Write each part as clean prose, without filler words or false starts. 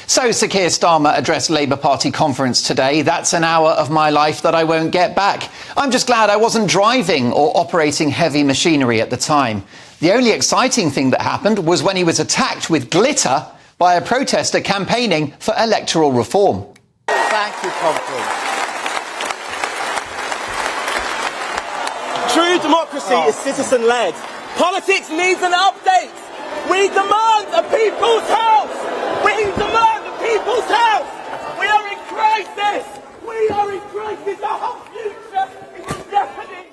So Sir Keir Starmer addressed Labour Party conference today. That's an hour of my life that I won't get back. I'm just glad I wasn't driving or operating heavy machinery at the time. The only exciting thing that happened was when he was attacked with glitter by a protester campaigning for electoral reform. Thank you, Conference. True democracy is citizen-led. Politics needs an update. We demand a people's house. We demand a people's house. We are in crisis. We are in crisis. Our whole future is in jeopardy.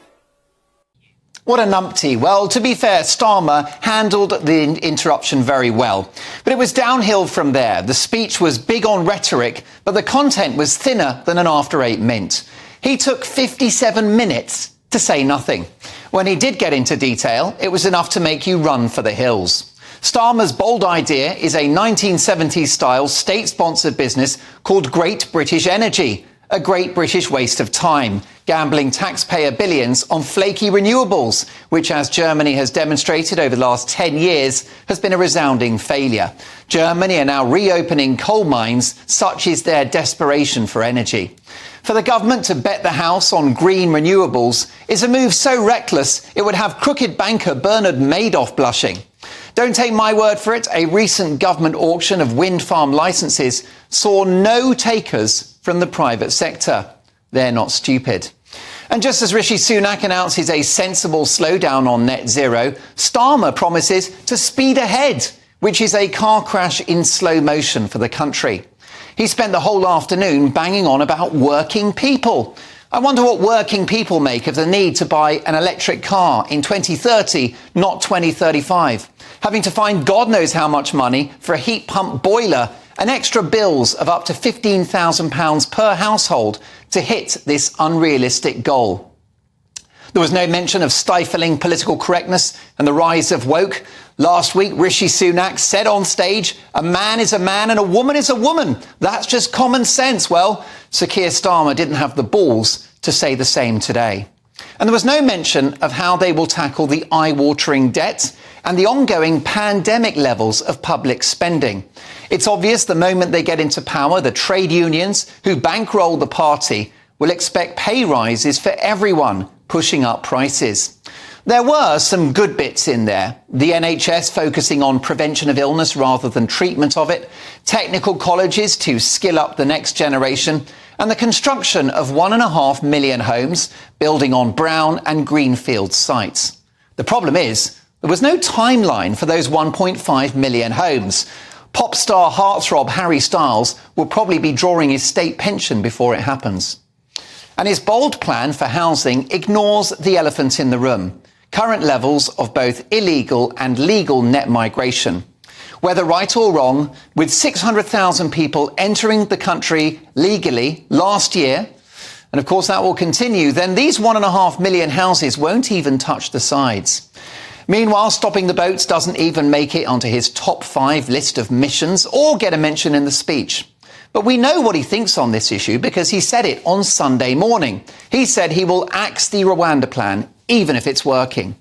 What a numpty. Well, to be fair, Starmer handled the interruption very well. But it was downhill from there. The speech was big on rhetoric, but the content was thinner than an After Eight mint. He took 57 minutes to say nothing. When he did get into detail, it was enough to make you run for the hills. Starmer's bold idea is a 1970s-style state-sponsored business called Great British Energy, a great British waste of time, gambling taxpayer billions on flaky renewables, which, as Germany has demonstrated over the last 10 years, has been a resounding failure. Germany are now reopening coal mines, such is their desperation for energy. For the government to bet the house on green renewables is a move so reckless it would have crooked banker Bernard Madoff blushing. Don't take my word for it. A recent government auction of wind farm licences saw no takers from the private sector. They're not stupid. And just as Rishi Sunak announces a sensible slowdown on net zero, Starmer promises to speed ahead, which is a car crash in slow motion for the country. He spent the whole afternoon banging on about working people. I wonder what working people make of the need to buy an electric car in 2030, not 2035. Having to find God knows how much money for a heat pump boiler and extra bills of up to £15,000 per household to hit this unrealistic goal. There was no mention of stifling political correctness and the rise of woke. Last week, Rishi Sunak said on stage, a man is a man and a woman is a woman. That's just common sense. Well, Sir Keir Starmer didn't have the balls to say the same today. And there was no mention of how they will tackle the eye-watering debt and the ongoing pandemic levels of public spending. It's obvious the moment they get into power, the trade unions who bankroll the party will expect pay rises for everyone, pushing up prices. There were some good bits in there. The NHS focusing on prevention of illness rather than treatment of it, technical colleges to skill up the next generation, and the construction of 1.5 million homes, building on brown and greenfield sites. The problem is, there was no timeline for those 1.5 million homes. Pop star heartthrob Harry Styles will probably be drawing his state pension before it happens. And his bold plan for housing ignores the elephant in the room: current levels of both illegal and legal net migration. Whether right or wrong, with 600,000 people entering the country legally last year, and of course that will continue, then these 1.5 million houses won't even touch the sides. Meanwhile, stopping the boats doesn't even make it onto his top 5 list of missions or get a mention in the speech. But we know what he thinks on this issue because he said it on Sunday morning. He said he will axe the Rwanda plan, even if it's working.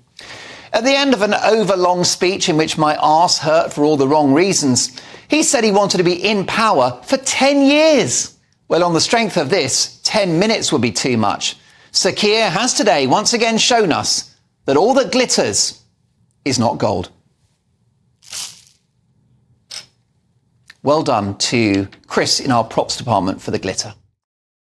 At the end of an overlong speech in which my arse hurt for all the wrong reasons, he said he wanted to be in power for 10 years. Well, on the strength of this, 10 minutes would be too much. Sir Keir has today once again shown us that all that glitters is not gold. Well done to Chris in our props department for the glitter.